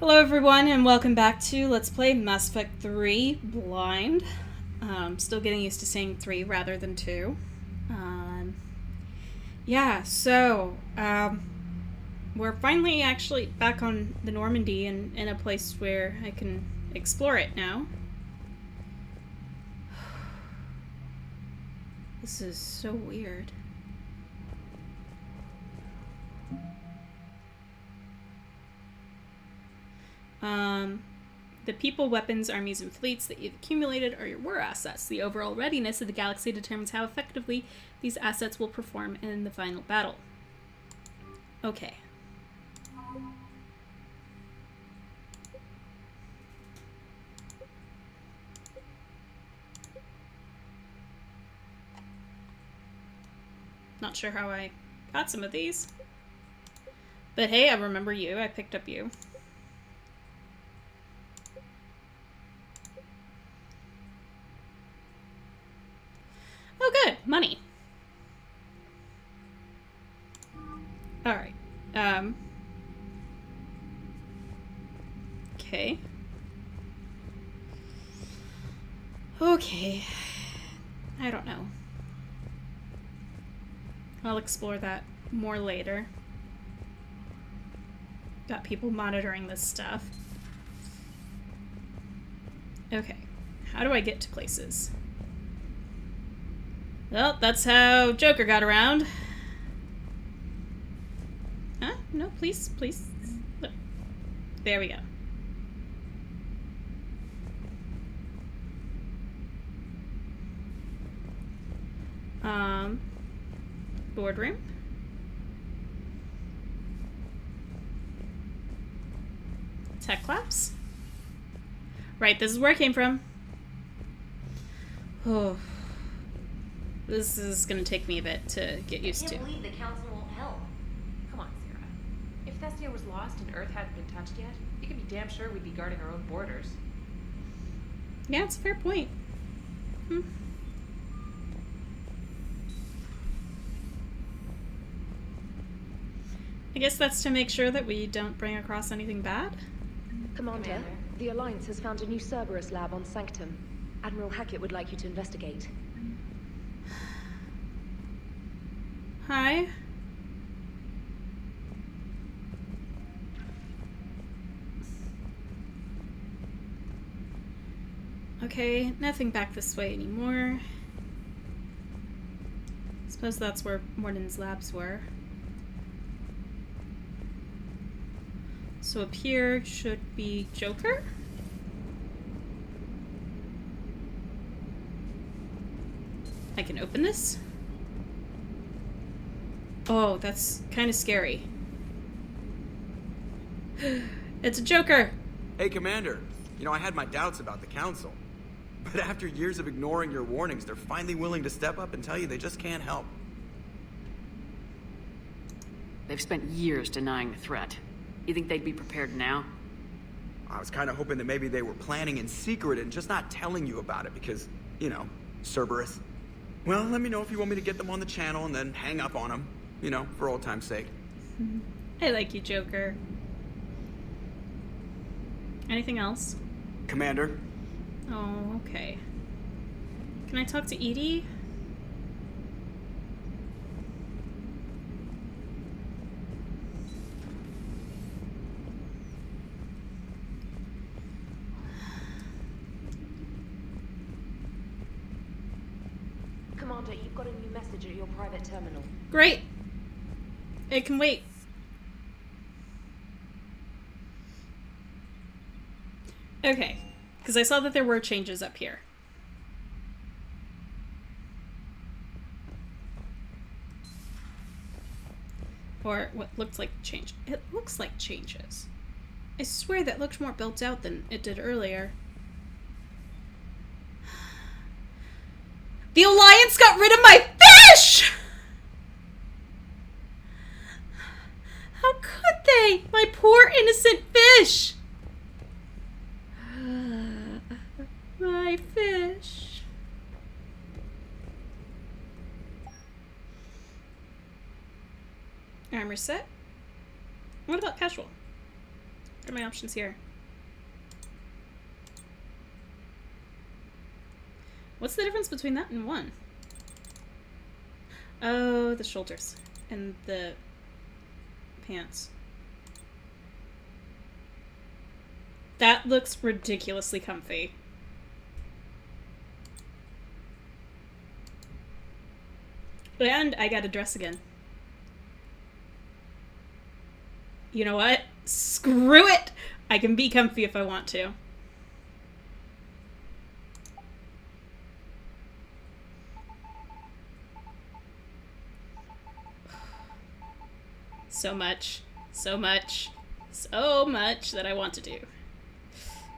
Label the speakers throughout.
Speaker 1: Hello everyone and welcome back to Let's Play Mass Effect 3 Blind. Still getting used to saying 3 rather than 2. We're finally actually back on the Normandy and in a place where I can explore it now. This is so weird. The people, weapons, armies, and fleets that you've accumulated are your war assets. The overall readiness of the galaxy determines how effectively these assets will perform in the final battle. Okay. Not sure how I got some of these. But hey, I remember you. I picked up you. Oh, good. Money. Alright. Okay. Okay. I don't know. I'll explore that more later. Got people monitoring this stuff. Okay. How do I get to places? Well, that's how Joker got around. Huh? No, please, please. Look. There we go. Boardroom. Tech labs. Right, this is where I came from. Oh. This is gonna take me a bit to get used to.
Speaker 2: I can't believe the council won't help.
Speaker 3: Come on, Sarah. If Thestia was lost and Earth hadn't been touched yet, you can be damn sure we'd be guarding our own borders.
Speaker 1: Yeah, it's a fair point. I guess that's to make sure that we don't bring across anything bad.
Speaker 4: Commander, the Alliance has found a new Cerberus lab on Sanctum. Admiral Hackett would like you to investigate.
Speaker 1: Hi. Okay, nothing back this way anymore. Suppose that's where Morden's labs were. So up here should be Joker? I can open this? Oh, that's kind of scary. It's a Joker!
Speaker 5: Hey, Commander. You know, I had my doubts about the Council. But after years of ignoring your warnings, they're finally willing to step up and tell you they just can't help.
Speaker 6: They've spent years denying the threat. You think they'd be prepared now?
Speaker 5: I was kind of hoping that maybe they were planning in secret and just not telling you about it because, you know, Cerberus. Well, let me know if you want me to get them on the channel and then hang up on them. You know, for old time's sake.
Speaker 1: I like you, Joker. Anything else?
Speaker 5: Commander?
Speaker 1: Oh, okay. Can I talk to Edie?
Speaker 4: Commander, you've got a new message at your private terminal.
Speaker 1: Great! It can wait. Okay, because I saw that there were changes up here. Or what looked like change. It looks like changes. I swear that looked more built out than it did earlier. The Alliance got rid of my fish! How could they? My poor innocent fish! My fish. Armor set. What about casual? are my options here? What's the difference between that and 1? Oh, the shoulders and the pants. That looks ridiculously comfy. And I got a dress again. You know what? Screw it! I can be comfy if I want to. So much that I want to do.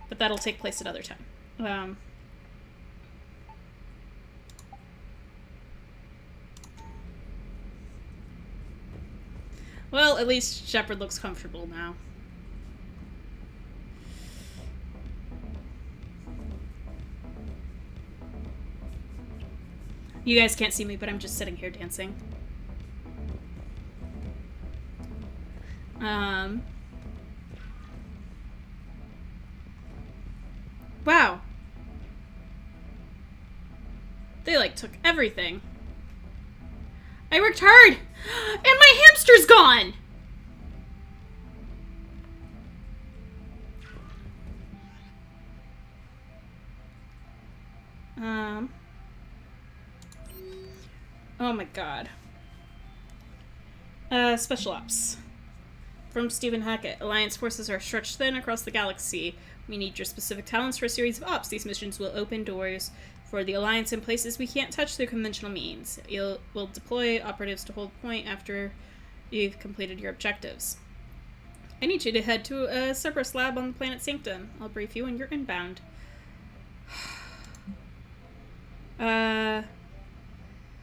Speaker 1: But that'll take place another time. Well, at least Shepard looks comfortable now. You guys can't see me, but I'm just sitting here dancing. Wow. They, like, took everything. I worked hard! And my hamster's gone! Oh my god. Special Ops. From Stephen Hackett. Alliance forces are stretched thin across the galaxy. We need your specific talents for a series of ops. These missions will open doors for the Alliance in places we can't touch through conventional means. We'll deploy operatives to hold point after you've completed your objectives. I need you to head to a Cerberus lab on the planet Sanctum. I'll brief you when you're inbound.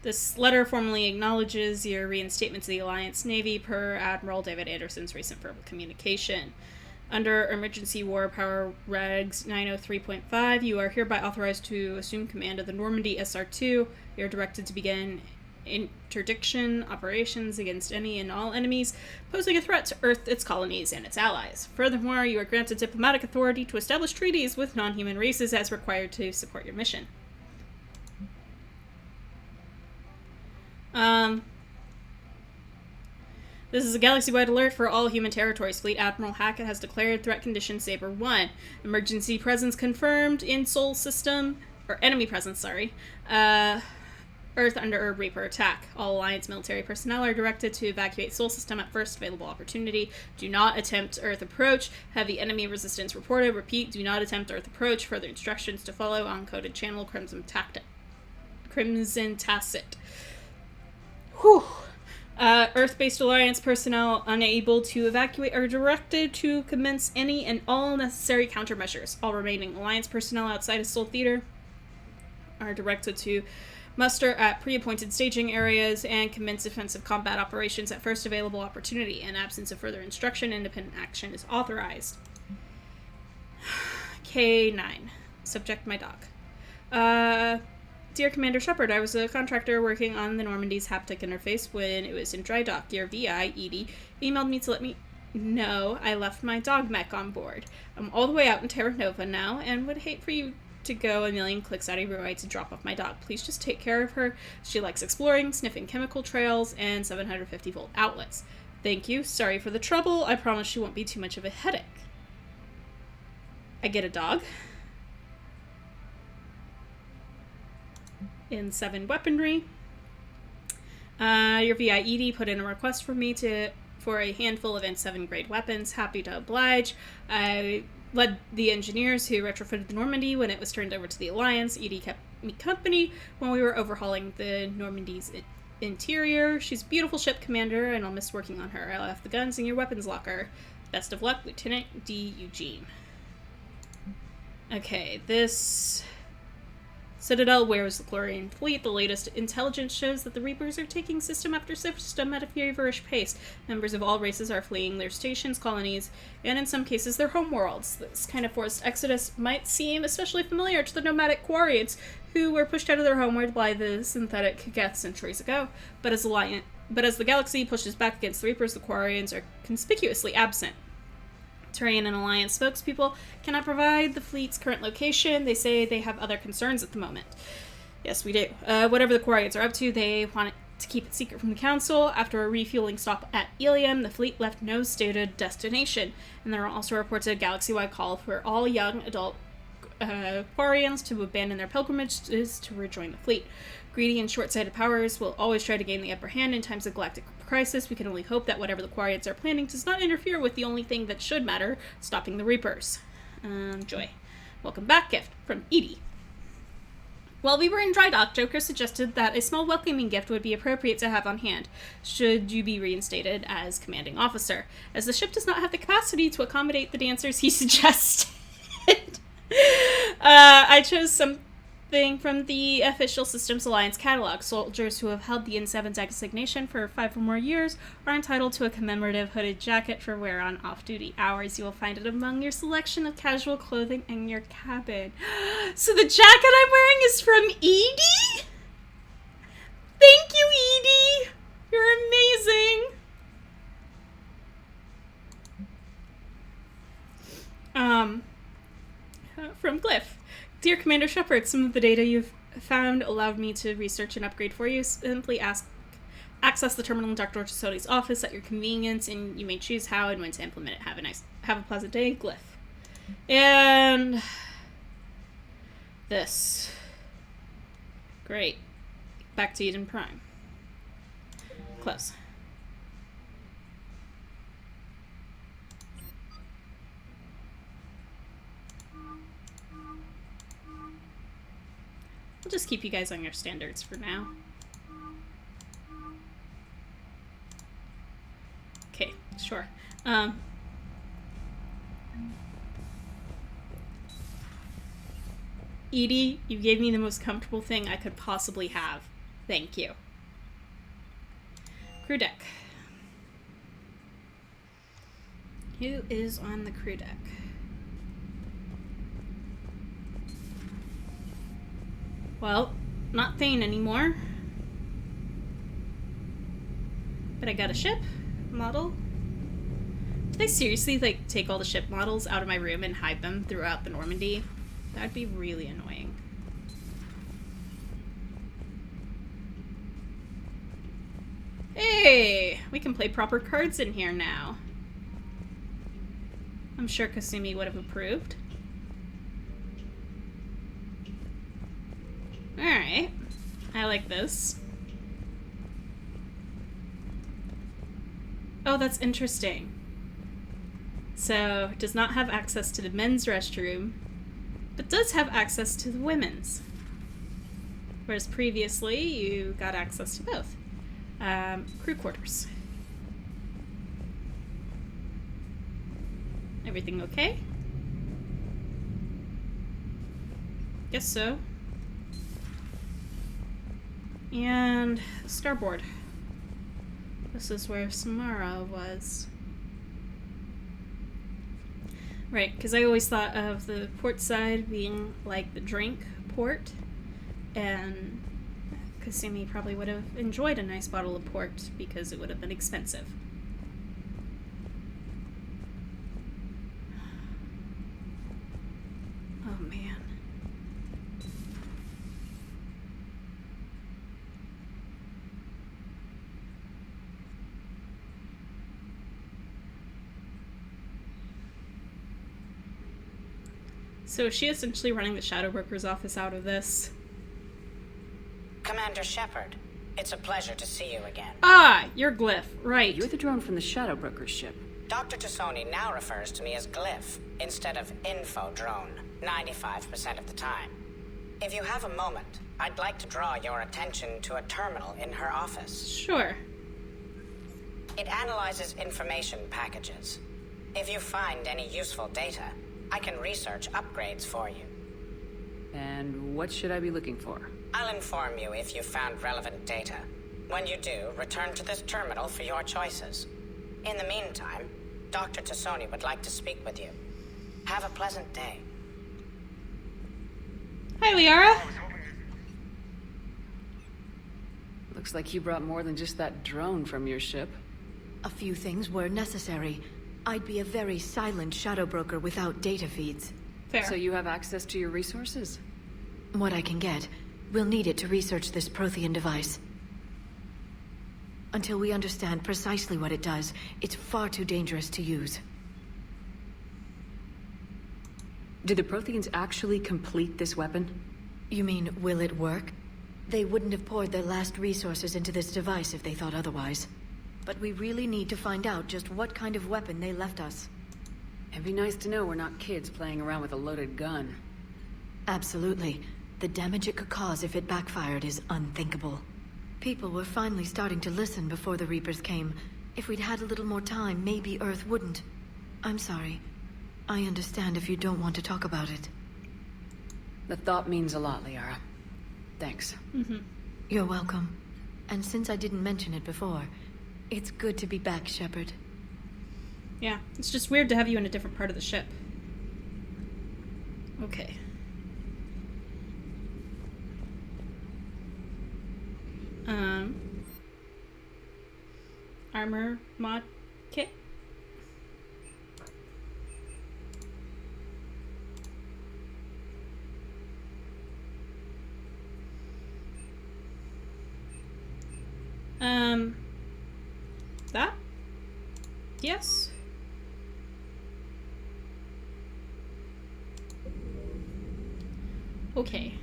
Speaker 1: This letter formally acknowledges your reinstatement to the Alliance Navy per Admiral David Anderson's recent verbal communication. Under Emergency War Power Regs 903.5, you are hereby authorized to assume command of the Normandy SR-2. You are directed to begin interdiction operations against any and all enemies posing a threat to Earth, its colonies, and its allies. Furthermore, you are granted diplomatic authority to establish treaties with non-human races as required to support your mission. This is a galaxy-wide alert for all human territories. Fleet Admiral Hackett has declared threat condition Saber 1. Emergency presence confirmed in Sol system, or enemy presence, sorry. Earth under Reaper attack. All Alliance military personnel are directed to evacuate Sol system at first available opportunity. Do not attempt Earth approach. Heavy enemy resistance reported. Repeat, do not attempt Earth approach. Further instructions to follow on coded channel Crimson Tacit. Whew. Earth-based Alliance personnel unable to evacuate are directed to commence any and all necessary countermeasures. All remaining Alliance personnel outside of Sol Theater are directed to muster at pre-appointed staging areas and commence offensive combat operations at first available opportunity. In absence of further instruction, independent action is authorized. K9. Subject my doc. Dear Commander Shepard, I was a contractor working on the Normandy's haptic interface when it was in dry dock. Your VI, Edie, emailed me to let me know I left my dog mech on board. I'm all the way out in Terra Nova now, and would hate for you to go a million clicks out of your way to drop off my dog. Please just take care of her. She likes exploring, sniffing chemical trails, and 750-volt outlets. Thank you. Sorry for the trouble. I promise she won't be too much of a headache. I get a dog. In 7 weaponry. Your VI Edie put in a request for me for a handful of N7 grade weapons. Happy to oblige. I led the engineers who retrofitted the Normandy when it was turned over to the Alliance. Edie kept me company when we were overhauling the Normandy's interior. She's a beautiful ship, Commander, and I'll miss working on her. I left the guns in your weapons locker. Best of luck, Lieutenant D. Eugene. Okay, this Citadel wears the Chlorian fleet. The latest intelligence shows that the Reapers are taking system after system at a feverish pace. Members of all races are fleeing their stations, colonies, and in some cases their homeworlds. This kind of forced exodus might seem especially familiar to the nomadic Quarians, who were pushed out of their homeworld by the synthetic Geth centuries ago. But as the galaxy pushes back against the Reapers, the Quarians are conspicuously absent. Terrain and Alliance spokespeople cannot provide the fleet's current location. They say they have other concerns at the moment. Yes, we do. Whatever the Quarians are up to, they want it to keep it secret from the Council. After a refueling stop at Ilium, the fleet left no stated destination, and there are also reports of a galaxy-wide call for all young adult Quarians to abandon their pilgrimages to rejoin the fleet. Greedy and short-sighted powers will always try to gain the upper hand in times of galactic crisis. We can only hope that whatever the Quarians are planning does not interfere with the only thing that should matter, stopping the Reapers. Joy. Welcome back gift from Edie. While we were in dry dock, Joker suggested that a small welcoming gift would be appropriate to have on hand, should you be reinstated as commanding officer. As the ship does not have the capacity to accommodate the dancers he suggested, I chose something from the Official Systems Alliance catalog. Soldiers who have held the N7 designation for 5 or more years are entitled to a commemorative hooded jacket for wear on off-duty hours. You will find it among your selection of casual clothing in your cabin. So the jacket I'm wearing is from Edie? Thank you, Edie! You're amazing! From Glyph. Dear Commander Shepard, some of the data you've found allowed me to research and upgrade for you. Simply access the terminal in Dr. Chatty's office at your convenience, and you may choose how and when to implement it. Have a pleasant day, Glyph. And this. Great. Back to Eden Prime. Close. I'll just keep you guys on your standards for now. Okay, sure. Edie, you gave me the most comfortable thing I could possibly have. Thank you. Crew deck. Who is on the crew deck? Well, not Thane anymore. But I got a ship model. Did they seriously, like, take all the ship models out of my room and hide them throughout the Normandy? That'd be really annoying. Hey! We can play proper cards in here now. I'm sure Kasumi would have approved. Alright. I like this. Oh, that's interesting. So, does not have access to the men's restroom, but does have access to the women's. Whereas previously, you got access to both. Crew quarters. Everything okay? Guess so. And starboard. This is where Samara was. Right, because I always thought of the port side being like the drink port, and Kasumi probably would have enjoyed a nice bottle of port because it would have been expensive. Oh man. So is she essentially running the Shadow Broker's office out of this?
Speaker 2: Commander Shepard, it's a pleasure to see you again.
Speaker 1: Ah, you're Glyph, right.
Speaker 6: You're the drone from the Shadow Broker's ship.
Speaker 2: Dr. Tassoni now refers to me as Glyph instead of Info Drone, 95% of the time. If you have a moment, I'd like to draw your attention to a terminal in her office.
Speaker 1: Sure.
Speaker 2: It analyzes information packages. If you find any useful data, I can research upgrades for you.
Speaker 6: And what should I be looking for?
Speaker 2: I'll inform you if you found relevant data. When you do, return to this terminal for your choices. In the meantime, Dr. Tassoni would like to speak with you. Have a pleasant day.
Speaker 1: Hi, Liara.
Speaker 6: Looks like you brought more than just that drone from your ship.
Speaker 7: A few things were necessary.
Speaker 4: I'd be a very silent shadow broker without data feeds.
Speaker 1: Fair.
Speaker 6: So you have access to your resources?
Speaker 4: What I can get. We'll need it to research this Prothean device. Until we understand precisely what it does, it's far too dangerous to use.
Speaker 6: Did the Protheans actually complete this weapon?
Speaker 4: You mean, will it work? They wouldn't have poured their last resources into this device if they thought otherwise. But we really need to find out just what kind of weapon they left us.
Speaker 6: It'd be nice to know we're not kids playing around with a loaded gun.
Speaker 4: Absolutely. The damage it could cause if it backfired is unthinkable. People were finally starting to listen before the Reapers came. If we'd had a little more time, maybe Earth wouldn't. I'm sorry. I understand if you don't want to talk about it.
Speaker 6: The thought means a lot, Liara. Thanks.
Speaker 4: You're welcome. And since I didn't mention it before, it's good to be back, Shepard.
Speaker 1: Yeah, it's just weird to have you in a different part of the ship. Okay. Armor mod kit? That? Yes. Okay.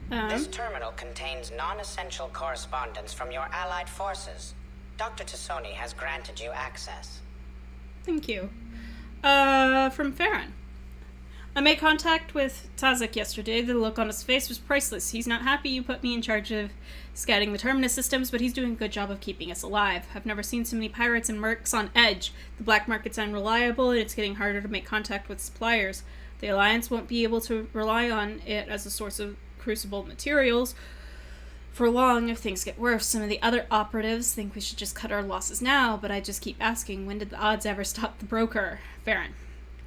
Speaker 2: This terminal contains non-essential correspondence from your allied forces. Dr. Tassoni has granted you access.
Speaker 1: Thank you. From Farron. I made contact with Tazak yesterday. The look on his face was priceless. He's not happy you put me in charge of scouting the terminus systems, but he's doing a good job of keeping us alive. I've never seen so many pirates and mercs on edge. The black market's unreliable, and it's getting harder to make contact with suppliers. The Alliance won't be able to rely on it as a source of crucible materials for long if things get worse. Some of the other operatives think we should just cut our losses now, but I just keep asking, when did the odds ever stop the broker? Farron.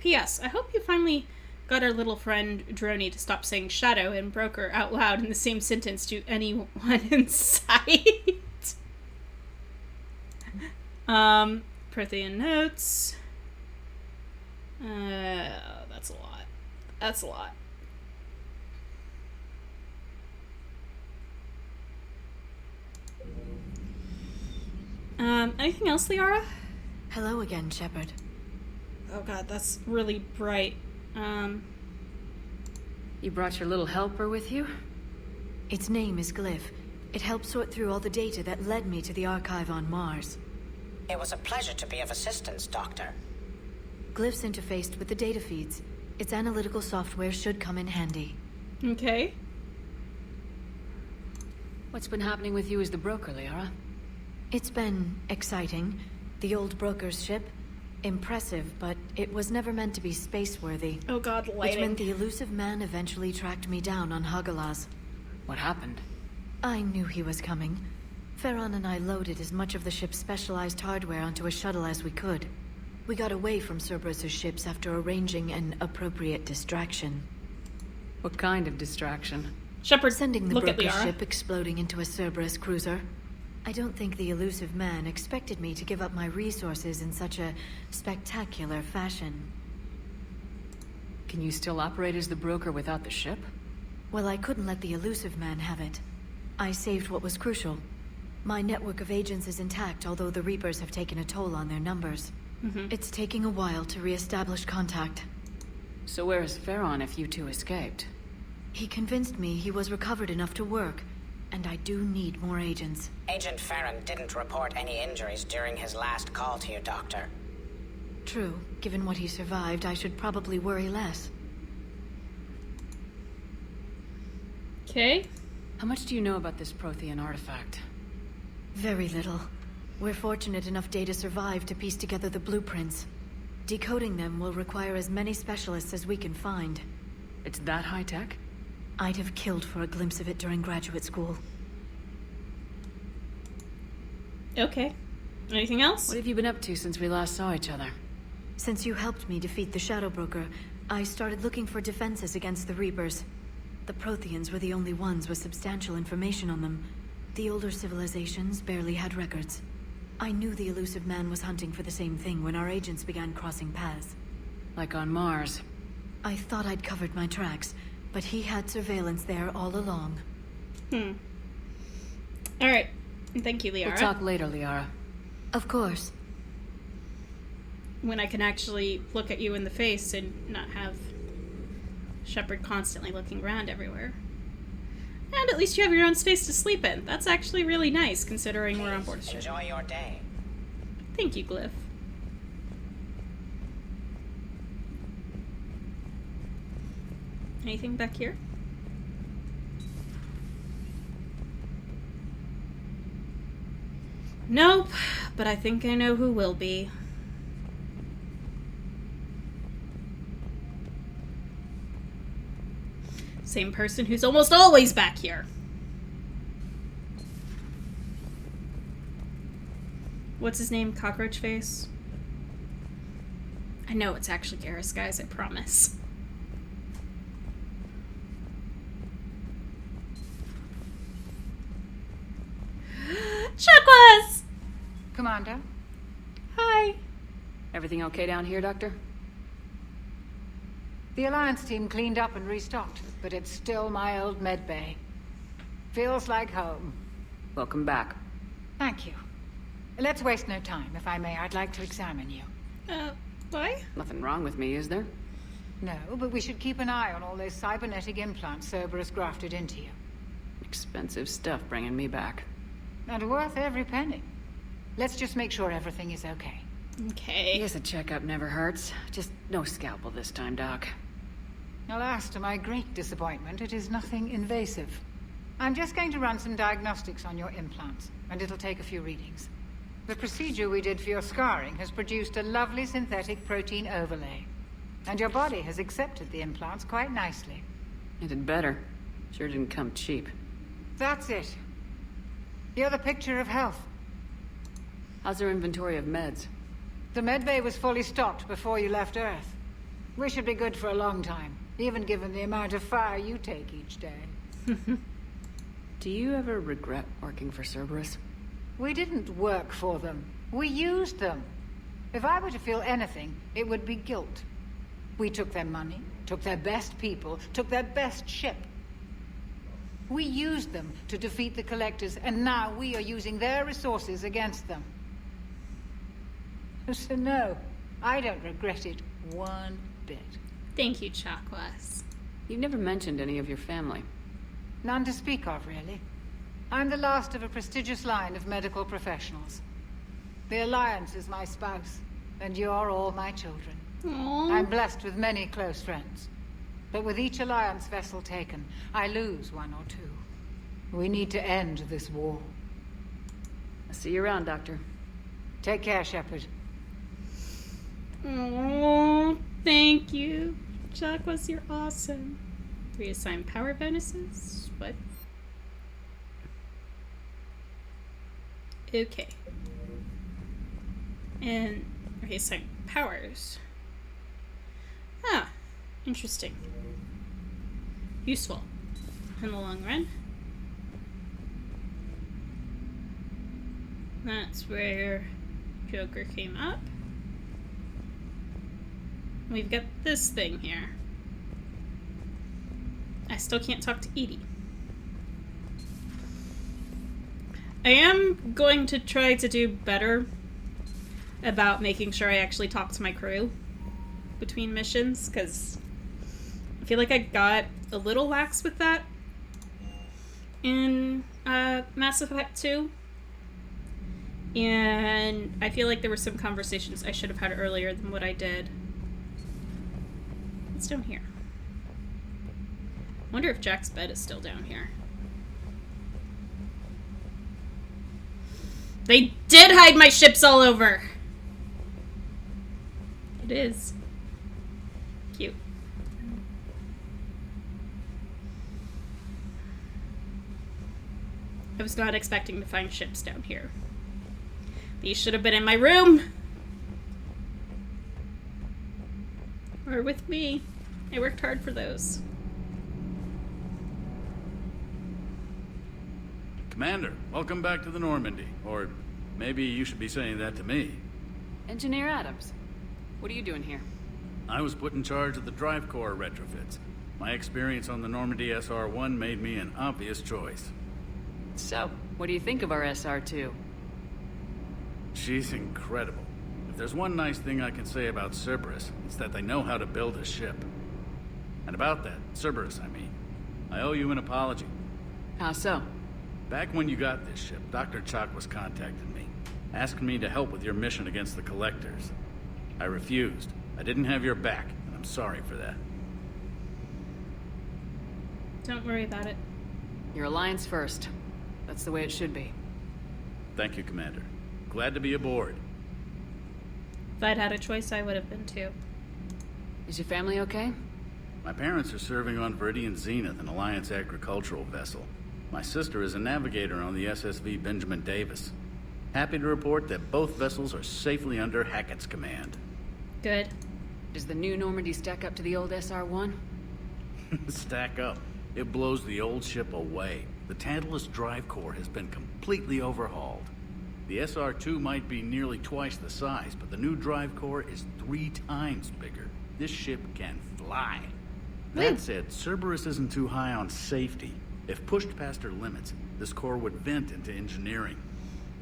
Speaker 1: P.S. I hope you finally got our little friend Droney to stop saying shadow and broker out loud in the same sentence to anyone in sight. Prothean notes. That's a lot. That's a lot. Anything else, Liara?
Speaker 4: Hello again, Shepard.
Speaker 1: Oh god, that's really bright.
Speaker 6: You brought your little helper with you?
Speaker 4: Its name is Glyph. It helped sort through all the data that led me to the archive on Mars.
Speaker 2: It was a pleasure to be of assistance, Doctor.
Speaker 4: Glyph's interfaced with the data feeds. Its analytical software should come in handy.
Speaker 1: Okay.
Speaker 6: What's been happening with you as the broker, Liara?
Speaker 4: It's been exciting. The old broker's ship. Impressive, but it was never meant to be space-worthy.
Speaker 1: Oh god, lighting.
Speaker 4: Which meant the elusive man eventually tracked me down on Hagalaz.
Speaker 6: What happened?
Speaker 4: I knew he was coming. Farron and I loaded as much of the ship's specialized hardware onto a shuttle as we could. We got away from Cerberus' ships after arranging an appropriate distraction.
Speaker 6: What kind of distraction?
Speaker 1: Shepard,
Speaker 4: Sending the
Speaker 1: look at
Speaker 4: broker's
Speaker 1: Liara.
Speaker 4: ship exploding into a Cerberus cruiser. I don't think the elusive man expected me to give up my resources in such a spectacular fashion.
Speaker 6: Can you still operate as the broker without the ship?
Speaker 4: Well, I couldn't let the elusive man have it. I saved what was crucial. My network of agents is intact, although the Reapers have taken a toll on their numbers. It's taking a while to re-establish contact.
Speaker 6: So where is Farron if you two escaped?
Speaker 4: He convinced me he was recovered enough to work, and I do need more agents.
Speaker 2: Agent Farron didn't report any injuries during his last call to you, Doctor.
Speaker 4: True. Given what he survived, I should probably worry less.
Speaker 1: Okay.
Speaker 6: How much do you know about this Prothean artifact?
Speaker 4: Very little. We're fortunate enough data survived to piece together the blueprints. Decoding them will require as many specialists as we can find.
Speaker 6: It's that high-tech?
Speaker 4: I'd have killed for a glimpse of it during graduate school.
Speaker 1: Okay. Anything else?
Speaker 6: What have you been up to since we last saw each other?
Speaker 4: Since you helped me defeat the Shadow Broker, I started looking for defenses against the Reapers. The Protheans were the only ones with substantial information on them. The older civilizations barely had records. I knew the elusive man was hunting for the same thing when our agents began crossing paths.
Speaker 6: Like on Mars.
Speaker 4: I thought I'd covered my tracks, but he had surveillance there all along.
Speaker 1: Alright. Thank you, Liara.
Speaker 6: We'll talk later, Liara.
Speaker 4: Of course.
Speaker 1: When I can actually look at you in the face and not have Shepard constantly looking around everywhere. And at least you have your own space to sleep in. That's actually really nice, considering we're on board a ship.
Speaker 2: Enjoy your day.
Speaker 1: Thank you, Glyph. Anything back here? Nope, but I think I know who will be. Same person who's almost always back here. What's his name? Cockroach Face? I know it's actually Garrus, guys, I promise. Chakwas!
Speaker 7: Commander?
Speaker 1: Hi.
Speaker 6: Everything okay down here, Doctor?
Speaker 7: The Alliance team cleaned up and restocked, but it's still my old medbay. Feels like home.
Speaker 6: Welcome back.
Speaker 7: Thank you. Let's waste no time. If I may, I'd like to examine you.
Speaker 1: Why?
Speaker 6: Nothing wrong with me, is there?
Speaker 7: No, but we should keep an eye on all those cybernetic implants Cerberus grafted into you.
Speaker 6: Expensive stuff bringing me back.
Speaker 7: And worth every penny. Let's just make sure everything is okay.
Speaker 1: Okay.
Speaker 6: Guess a checkup never hurts. Just no scalpel this time, Doc.
Speaker 7: Alas, to my great disappointment, it is nothing invasive. I'm just going to run some diagnostics on your implants, and it'll take a few readings. The procedure we did for your scarring has produced a lovely synthetic protein overlay. And your body has accepted the implants quite nicely.
Speaker 6: It did better. Sure didn't come cheap.
Speaker 7: That's it. You're the picture of health.
Speaker 6: How's our inventory of meds?
Speaker 7: The medbay was fully stocked before you left Earth. We should be good for a long time, even given the amount of fire you take each day.
Speaker 6: Do you ever regret working for Cerberus?
Speaker 7: We didn't work for them. We used them. If I were to feel anything, it would be guilt. We took their money, took their best people, took their best ship. We used them to defeat the Collectors, and now we are using their resources against them. So no, I don't regret it one bit.
Speaker 1: Thank you, Chakwas.
Speaker 6: You've never mentioned any of your family.
Speaker 7: None to speak of, really. I'm the last of a prestigious line of medical professionals. The Alliance is my spouse, and you're all my children.
Speaker 1: Aww.
Speaker 7: I'm blessed with many close friends. But with each Alliance vessel taken, I lose one or two. We need to end this war.
Speaker 6: I'll see you around, Doctor.
Speaker 7: Take care, Shepard.
Speaker 1: Oh, thank you. Chakwas, you're awesome. Reassign power bonuses? What? Okay. And reassign powers. Ah, interesting. Useful in the long run. That's where Joker came up. We've got this thing here. I still can't talk to Edie. I am going to try to do better about making sure I actually talk to my crew between missions, because I feel like I got a little lax with that in Mass Effect 2. And I feel like there were some conversations I should have had earlier than what I did. What's down here? I wonder if Jack's bed is still down here. They did hide my ships all over! It is. Cute. I was not expecting to find ships down here. These should have been in my room! Or with me. I worked hard for those.
Speaker 8: Commander, welcome back to the Normandy. Or Maybe you should be saying that to me.
Speaker 6: Engineer Adams, what are you doing here?
Speaker 8: I was put in charge of the drive core retrofits. My experience on the Normandy SR-1 made me an obvious choice.
Speaker 6: So, what do you think of our SR-2?
Speaker 8: She's incredible. If there's one nice thing I can say about Cerberus, it's that they know how to build a ship. And about that, Cerberus, I mean, I owe you an apology.
Speaker 6: How so?
Speaker 8: Back when you got this ship, Dr. Chalk was contacting me, asking me to help with your mission against the Collectors. I refused. I didn't have your back, and I'm sorry for that.
Speaker 1: Don't worry about it.
Speaker 6: Your alliance first. That's the way it should be.
Speaker 8: Thank you, Commander. Glad to be aboard.
Speaker 1: If I'd had a choice, I would have been too.
Speaker 6: Is your family okay?
Speaker 8: My parents are serving on Viridian Zenith, an Alliance agricultural vessel. My sister is a navigator on the SSV Benjamin Davis. Happy to report that both vessels are safely under Hackett's command.
Speaker 1: Good.
Speaker 6: Does the new Normandy stack up to the old SR-1?
Speaker 8: Stack up. It blows the old ship away. The Tantalus drive core has been completely overhauled. The SR-2 might be nearly twice the size, but the new drive core is 3 times bigger. This ship can fly. That said, Cerberus isn't too high on safety. If pushed past her limits, this core would vent into engineering.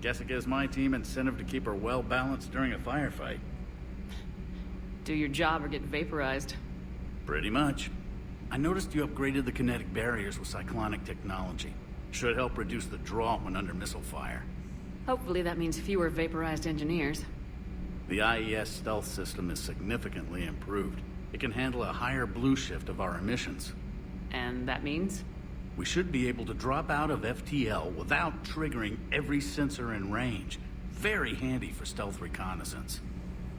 Speaker 8: Guess it gives my team incentive to keep her well balanced during a firefight.
Speaker 6: Do your job or get vaporized.
Speaker 8: Pretty much. I noticed you upgraded the kinetic barriers with cyclonic technology. Should help reduce the draw when under missile fire.
Speaker 6: Hopefully that means fewer vaporized engineers.
Speaker 8: The IES stealth system is significantly improved. It can handle a higher blue shift of our emissions.
Speaker 6: And that means?
Speaker 8: We should be able to drop out of FTL without triggering every sensor in range. Very handy for stealth reconnaissance.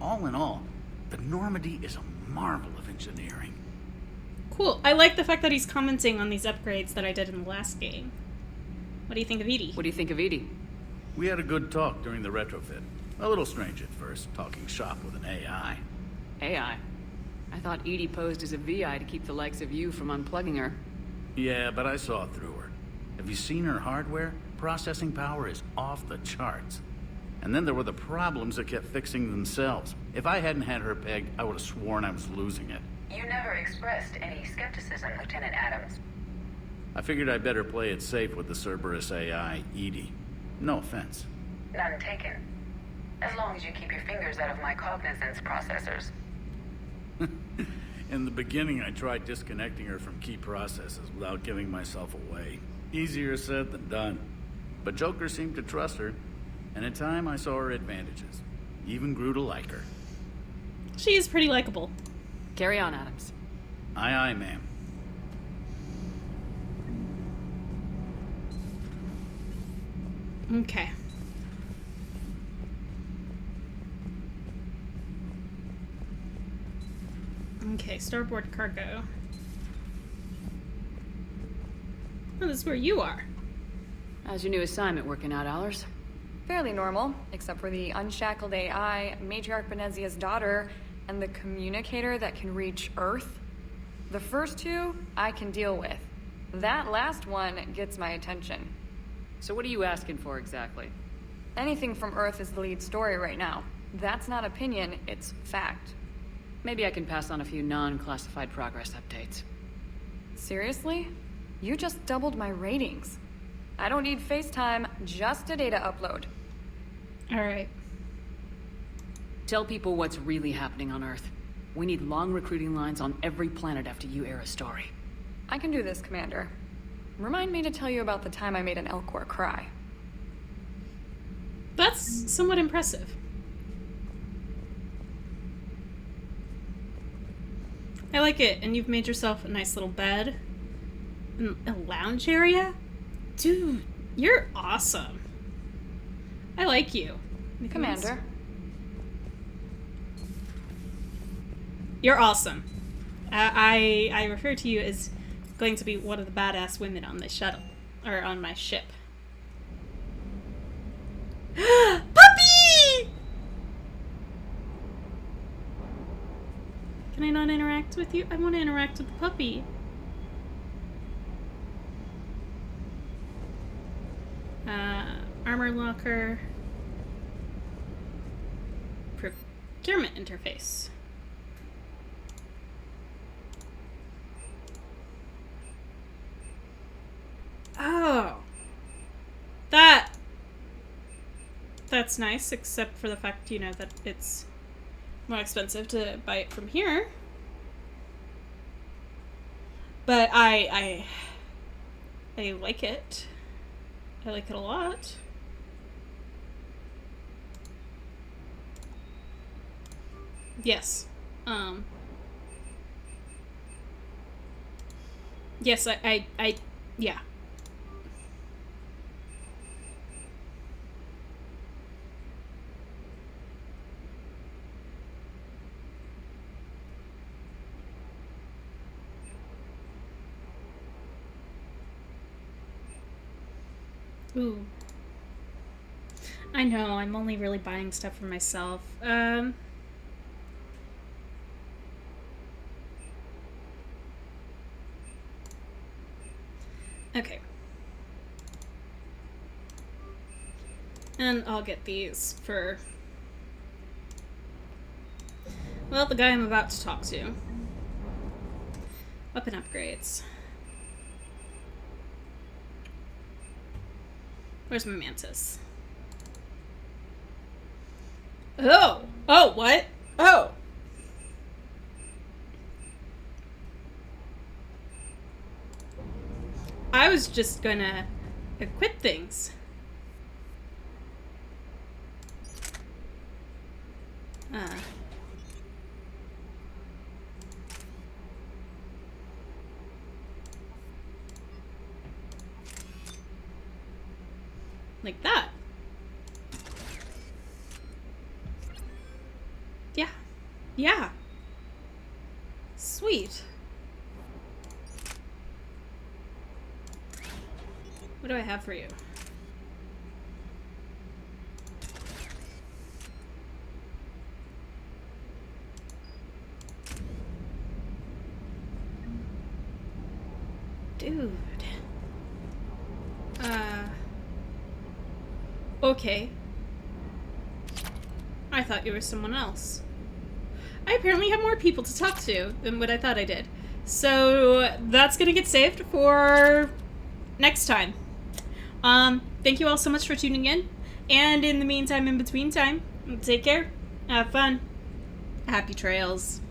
Speaker 8: All in all, the Normandy is a marvel of engineering.
Speaker 1: Cool. I like the fact that he's commenting on these upgrades that I did in the last game. What do you think of Edie?
Speaker 6: What do you think of Edie?
Speaker 8: We had a good talk during the retrofit. A little strange at first, talking shop with an AI.
Speaker 6: AI? I thought Edie posed as a VI to keep the likes of you from unplugging her.
Speaker 8: Yeah, but I saw through her. Have you seen her hardware? Processing power is off the charts. And then there were the problems that kept fixing themselves. If I hadn't had her pegged, I would have sworn I was losing it.
Speaker 9: You never expressed any skepticism, Lieutenant Adams.
Speaker 8: I figured I'd better play it safe with the Cerberus AI, Edie. No offense.
Speaker 9: None taken. As long as you keep your fingers out of my cognizance processors.
Speaker 8: In the beginning, I tried disconnecting her from key processes without giving myself away. Easier said than done. But Joker seemed to trust her, and in time I saw her advantages. Even grew to like her.
Speaker 1: She is pretty likable.
Speaker 6: Carry on, Adams.
Speaker 8: Aye, aye, ma'am.
Speaker 1: Okay. Okay, starboard cargo. Oh, this is where you are.
Speaker 6: How's your new assignment working out, Allers?
Speaker 10: Fairly normal, except for the unshackled AI, Matriarch Benezia's daughter, and the communicator that can reach Earth. The first two, I can deal with. That last one gets my attention.
Speaker 6: So what are you asking for exactly?
Speaker 10: Anything from Earth is the lead story right now. That's not opinion, it's fact.
Speaker 6: Maybe I can pass on a few non-classified progress updates.
Speaker 10: Seriously? You just doubled my ratings. I don't need FaceTime, just a data upload.
Speaker 1: Alright.
Speaker 6: Tell people what's really happening on Earth. We need long recruiting lines on every planet after you air a story.
Speaker 10: I can do this, Commander. Remind me to tell you about the time I made an Elcor cry.
Speaker 1: That's somewhat impressive. I like it, and you've made yourself a nice little bed. And a lounge area? Dude, you're awesome. I like you.
Speaker 10: Commander.
Speaker 1: You're awesome. I refer to you as going to be one of the badass women on the shuttle. Or on my ship. Puppy! Can I not interact with you? I want to interact with the puppy. Armor locker. procurement interface. Oh. That's nice, except for the fact, you know, that it's more expensive to buy it from here. But I like it. I like it a lot. Yes. Yes, yeah. Ooh. I know, I'm only really buying stuff for myself. Okay. And I'll get these for... well, the guy I'm about to talk to. Weapon upgrades. Where's my mantis? Oh! Oh, what? Oh! I was just gonna equip things. Like that. Yeah. Yeah. Sweet. What do I have for you? Dude. Okay. I thought you were someone else. I apparently have more people to talk to than what I thought I did. So that's gonna get saved for next time. Thank you all so much for tuning in. And in the meantime, in between time, take care. Have fun. Happy trails.